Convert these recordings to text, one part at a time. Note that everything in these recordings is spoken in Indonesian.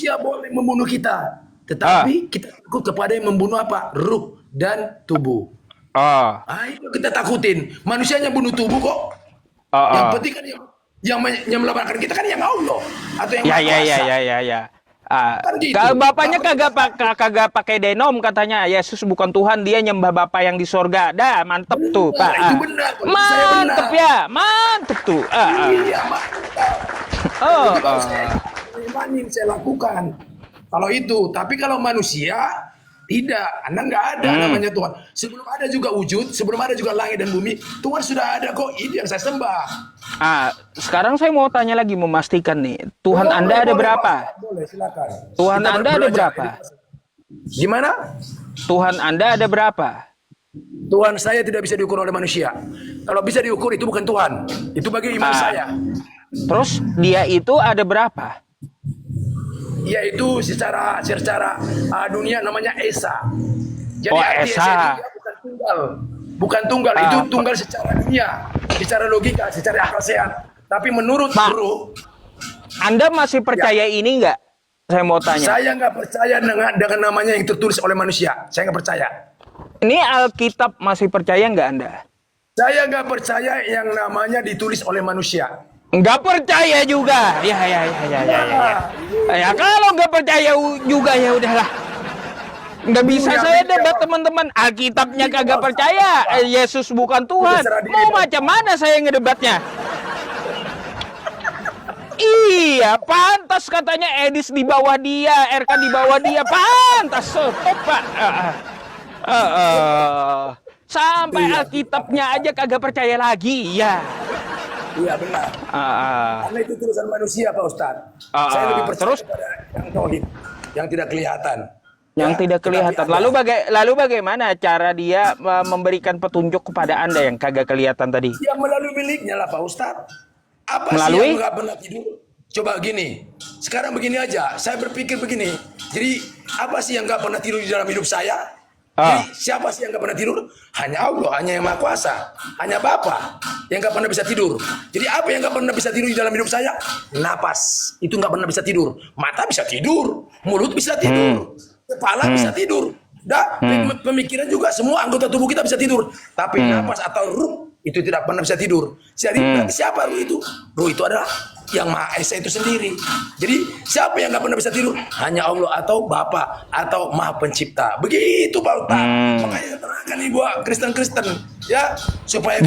Manusia boleh membunuh kita, tetapi kita takut kepada yang membunuh apa? Ruh dan tubuh. Oh, Itu kita takutin. Manusianya bunuh tubuh kok. Yang penting kan yang melakukan kita kan yang Allah atau yang ya Maha ya ya Kuasa. ya ya ya. Kan gitu. Bapaknya kagak pakai denom katanya. Yesus bukan Tuhan, dia nyembah Bapa yang di sorga. Dah, mantep tuh, Pak. Itu benar. Saya Mantep benar. ya, mantep tuh. Iya, mantap. Oh, Itu kalau saya imanin, saya lakukan. Kalau itu, tapi kalau manusia tidak, Anda nggak ada namanya Tuhan. Sebelum ada juga wujud, sebelum ada juga langit dan bumi, Tuhan sudah ada kok. Ini yang saya sembah. Sekarang saya mau tanya lagi, memastikan nih, Tuhan Anda ada berapa? Boleh, silakan. Tuhan Kita Anda ada belajar berapa? edukasi. Gimana? Tuhan Anda ada berapa? Tuhan saya tidak bisa diukur oleh manusia. Kalau bisa diukur itu bukan Tuhan. Itu bagi iman saya. Terus dia itu ada berapa? Yaitu secara dunia namanya Esa. Jadi Oh, arti Esa. itu dia bukan tunggal. Bukan tunggal, itu tunggal secara dunia, secara logika, secara akal sehat. Tapi menurut Pak, Guru, Anda masih percaya ini nggak? Saya mau tanya. saya nggak percaya dengan namanya yang tertulis oleh manusia. Saya nggak percaya. Ini Alkitab masih percaya nggak Anda? Saya nggak percaya yang namanya ditulis oleh manusia. Nggak percaya juga. Ya. Ya kalau nggak percaya juga ya udahlah. Nggak bisa saya debat teman-teman. Alkitabnya kagak percaya. Yesus bukan Tuhan. Mau macam mana saya ngedebatnya? Iya, pantas katanya Edis di bawah dia, RK di bawah dia, pantas. Stop, Pak. Sampai Alkitabnya aja kagak percaya lagi, ya. Iya benar. Karena itu tulisan manusia, Pak Ustadz. Saya lebih percaya pada yang tauhid, yang tidak kelihatan. Yang tidak kelihatan. Lalu bagaimana cara dia memberikan petunjuk kepada Anda yang kagak kelihatan tadi? Ya melalui miliknya lah Pak Ustadz. Apa Melalui? sih yang nggak pernah tidur? Coba gini. Sekarang begini aja. Saya berpikir begini. Jadi apa sih yang nggak pernah tidur di dalam hidup saya? Jadi siapa sih yang nggak pernah tidur? Hanya Allah, hanya yang Maha Kuasa, hanya Bapa yang nggak pernah bisa tidur. Jadi apa yang nggak pernah bisa tidur di dalam hidup saya? Napas itu nggak pernah bisa tidur. Mata bisa tidur, mulut bisa tidur, kepala bisa tidur. Pemikiran juga semua anggota tubuh kita bisa tidur. Tapi napas atau ruh itu tidak pernah bisa tidur. Jadi siapa ruh itu? Ruh itu adalah yang Maha Esa itu sendiri. Jadi siapa yang nggak pernah bisa tidur? Hanya Allah atau Bapa atau Maha Pencipta. Begitu Pak Ustaz. Makanya terangkan nih buat Kristen-Kristen ya supaya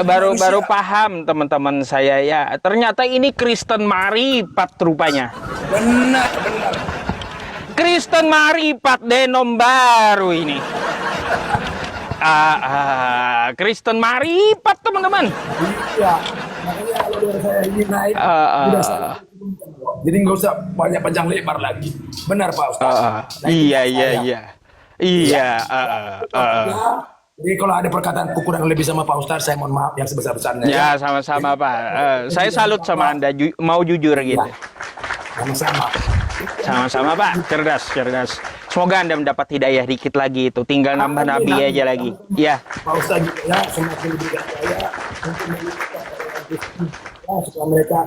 baru paham teman-teman saya ya. Ternyata ini Kristen Maripat rupanya. Benar. Kristen Maripat denom baru ini. Kristen Maripat teman-teman. Iya. Makanya kalau dari saya ini naik udah salah. Jadi nggak usah banyak panjang lebar lagi. Benar Pak Ustaz. Iya. Jadi kalau ada perkataan kekurangan lebih sama Pak Ustaz, saya mohon maaf yang sebesar-besarnya. Ya sama-sama Pak. Saya salut sama Anda, mau jujur gitu. Sama-sama Pak, cerdas. Semoga Anda mendapat hidayah dikit lagi itu. Tinggal nambah nabi aja lagi. Ya. Pak Ustaz ya semakin diberikan saya untuk supaya mereka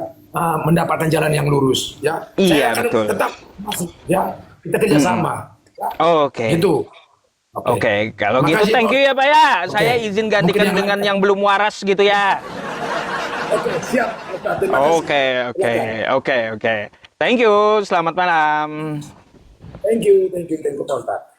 mendapatkan jalan yang lurus ya. Iya, saya betul. Tetap masih ya kita kerjasama. Ya. Oke. Gitu. Oke, kalau gitu Makasih, thank you ya Pak ya. Saya izin gantikan Mungkin dengan yang belum waras gitu ya. Oke, siap. Terima kasih. Oke. Thank you. Selamat malam. Thank you Pak Ustaz.